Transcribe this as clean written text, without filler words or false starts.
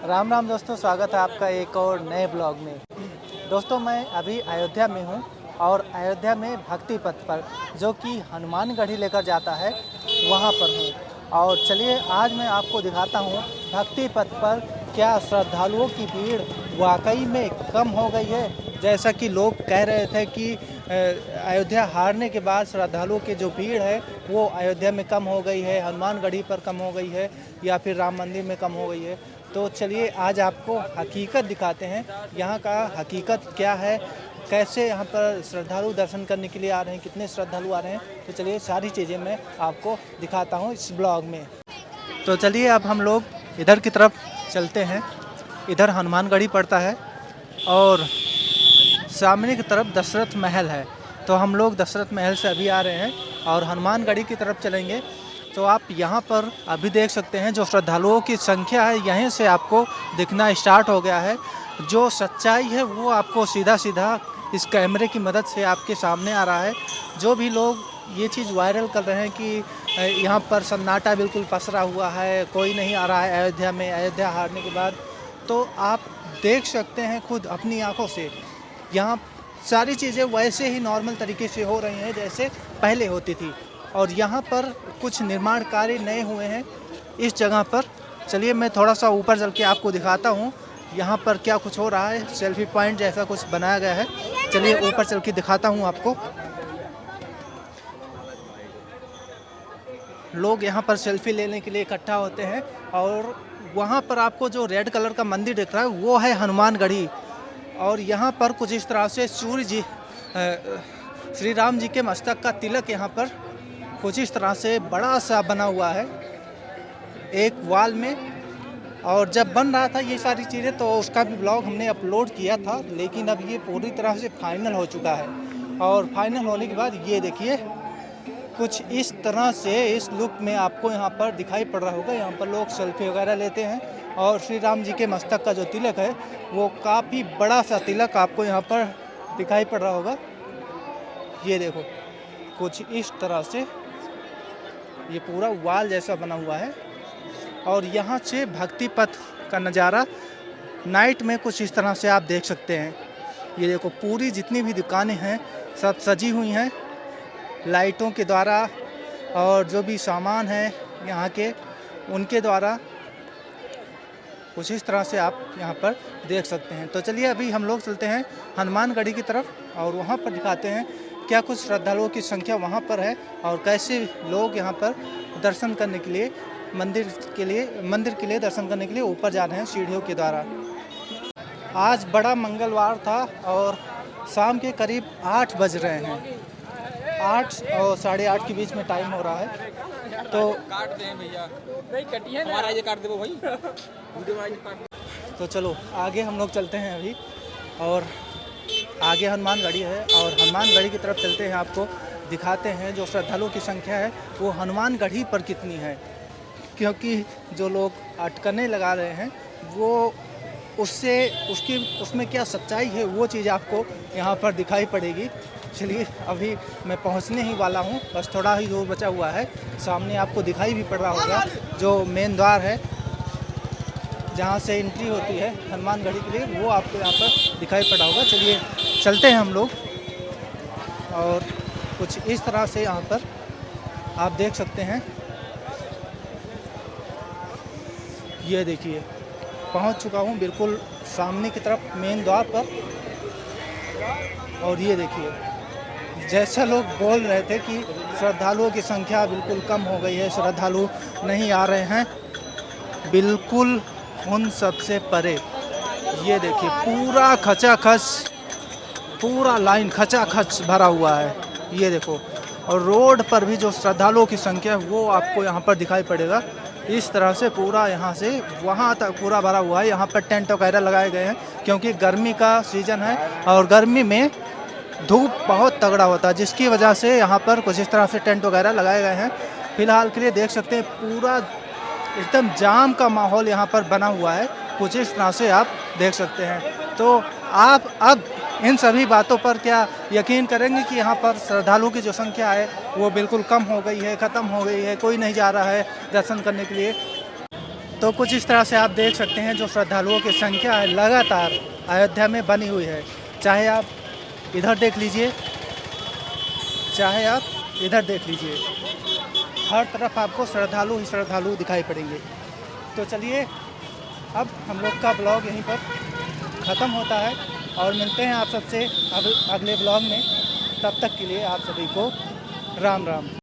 राम राम दोस्तों, स्वागत है आपका एक और नए ब्लॉग में। दोस्तों, मैं अभी अयोध्या में हूँ और अयोध्या में भक्ति पथ पर जो कि हनुमानगढ़ी लेकर जाता है वहाँ पर हूँ। और चलिए आज मैं आपको दिखाता हूँ भक्ति पथ पर क्या श्रद्धालुओं की भीड़ वाकई में कम हो गई है। जैसा कि लोग कह रहे थे कि अयोध्या हारने के बाद श्रद्धालुओं की जो भीड़ है वो अयोध्या में कम हो गई है, हनुमानगढ़ी पर कम हो गई है या फिर राम मंदिर में कम हो गई है। तो चलिए आज आपको हकीकत दिखाते हैं, यहाँ का हकीकत क्या है, कैसे यहाँ पर श्रद्धालु दर्शन करने के लिए आ रहे हैं, कितने श्रद्धालु आ रहे हैं। तो चलिए सारी चीज़ें मैं आपको दिखाता हूँ इस ब्लॉग में। तो चलिए अब हम लोग इधर की तरफ चलते हैं। इधर हनुमानगढ़ी पड़ता है और सामने की तरफ दशरथ महल है। तो हम लोग दशरथ महल से अभी आ रहे हैं और हनुमानगढ़ी की तरफ चलेंगे। तो आप यहाँ पर अभी देख सकते हैं जो श्रद्धालुओं की संख्या है यहीं से आपको दिखना स्टार्ट हो गया है। जो सच्चाई है वो आपको सीधा सीधा इस कैमरे की मदद से आपके सामने आ रहा है। जो भी लोग ये चीज़ वायरल कर रहे हैं कि यहाँ पर सन्नाटा बिल्कुल पसरा हुआ है, कोई नहीं आ रहा है अयोध्या में अयोध्या हारने के बाद, तो आप देख सकते हैं खुद अपनी आंखों से। यहाँ सारी चीज़ें वैसे ही नॉर्मल तरीके से हो रही हैं जैसे पहले होती थी। और यहाँ पर कुछ निर्माण कार्य नए हुए हैं इस जगह पर। चलिए मैं थोड़ा सा ऊपर चल के आपको दिखाता हूँ यहाँ पर क्या कुछ हो रहा है। सेल्फी पॉइंट जैसा कुछ बनाया गया है। चलिए ऊपर चल के दिखाता हूँ आपको। लोग यहाँ पर सेल्फी लेने के लिए इकट्ठा होते हैं और वहाँ पर आपको जो रेड कलर का मंदिर दिख रहा है वो है हनुमानगढ़ी। और यहाँ पर कुछ इस तरह से सूर्य जी श्री राम जी के मस्तक का तिलक यहाँ पर कुछ इस तरह से बड़ा सा बना हुआ है एक वॉल में। और जब बन रहा था ये सारी चीज़ें तो उसका भी ब्लॉग हमने अपलोड किया था, लेकिन अब ये पूरी तरह से फाइनल हो चुका है। और फाइनल होने के बाद ये देखिए कुछ इस तरह से इस लुक में आपको यहाँ पर दिखाई पड़ रहा होगा। यहाँ पर लोग सेल्फी वगैरह लेते हैं और श्री राम जी के मस्तक का जो तिलक है वो काफ़ी बड़ा सा तिलक आपको यहाँ पर दिखाई पड़ रहा होगा। ये देखो कुछ इस तरह से ये पूरा वाल जैसा बना हुआ है। और यहाँ से भक्ति पथ का नज़ारा नाइट में कुछ इस तरह से आप देख सकते हैं। ये देखो पूरी जितनी भी दुकानें हैं सब सजी हुई हैं लाइटों के द्वारा, और जो भी सामान है यहाँ के उनके द्वारा कुछ इस तरह से आप यहाँ पर देख सकते हैं। तो चलिए अभी हम लोग चलते हैं हनुमानगढ़ी की तरफ और वहाँ पर दिखाते हैं क्या कुछ श्रद्धालुओं की संख्या वहाँ पर है और कैसे लोग यहाँ पर दर्शन करने के लिए मंदिर के लिए दर्शन करने के लिए ऊपर जा रहे हैं सीढ़ियों के द्वारा। आज बड़ा मंगलवार था और शाम के करीब 8 बज रहे हैं। 8 और 8:30 के बीच में टाइम हो रहा है। तो काट दे भैया, नहीं कटिए ना, हमारा ये काट दे वो भाई वीडियो वाइज काट। तो चलो आगे हम लोग चलते हैं अभी, और आगे हनुमानगढ़ी है और हनुमानगढ़ी की तरफ चलते हैं। आपको दिखाते हैं जो श्रद्धालुओं की संख्या है वो हनुमानगढ़ी पर कितनी है, क्योंकि जो लोग अटकने लगा रहे हैं वो उसमें क्या सच्चाई है वो चीज़ आपको यहाँ पर दिखाई पड़ेगी। चलिए अभी मैं पहुँचने ही वाला हूँ, बस थोड़ा ही दूर बचा हुआ है। सामने आपको दिखाई भी पड़ रहा होगा जो मेन द्वार है जहाँ से एंट्री होती है हनुमानगढ़ी के लिए, वो आपको यहाँ पर दिखाई पड़ा होगा। चलिए चलते हैं हम लोग। और कुछ इस तरह से यहाँ पर आप देख सकते हैं। ये देखिए पहुँच चुका हूँ बिल्कुल सामने की तरफ मेन द्वार पर। और ये देखिए जैसा लोग बोल रहे थे कि श्रद्धालुओं की संख्या बिल्कुल कम हो गई है, श्रद्धालु नहीं आ रहे हैं, बिल्कुल उन सबसे परे ये देखिए पूरा खचाखच, पूरा लाइन खचाखच भरा हुआ है। ये देखो, और रोड पर भी जो श्रद्धालुओं की संख्या है वो आपको यहाँ पर दिखाई पड़ेगा। इस तरह से पूरा यहाँ से वहाँ तक पूरा भरा हुआ है। यहाँ पर टेंट वगैरह लगाए गए हैं क्योंकि गर्मी का सीज़न है और गर्मी में धूप बहुत तगड़ा होता है, जिसकी वजह से यहाँ पर कुछ इस तरह से टेंट वगैरह लगाए गए हैं। फिलहाल के लिए देख सकते हैं पूरा एकदम जाम का माहौल यहाँ पर बना हुआ है, कुछ इस तरह से आप देख सकते हैं। तो आप अब इन सभी बातों पर क्या यकीन करेंगे कि यहाँ पर श्रद्धालुओं की जो संख्या है वो बिल्कुल कम हो गई है, ख़त्म हो गई है, कोई नहीं जा रहा है दर्शन करने के लिए। तो कुछ इस तरह से आप देख सकते हैं जो श्रद्धालुओं की संख्या है लगातार अयोध्या में बनी हुई है। चाहे आप इधर देख लीजिए, चाहे आप इधर देख लीजिए, हर तरफ आपको श्रद्धालु ही श्रद्धालु दिखाई पड़ेंगे। तो चलिए अब हम लोग का ब्लॉग यहीं पर ख़त्म होता है और मिलते हैं आप सबसे अब अगले ब्लॉग में। तब तक के लिए आप सभी को राम राम।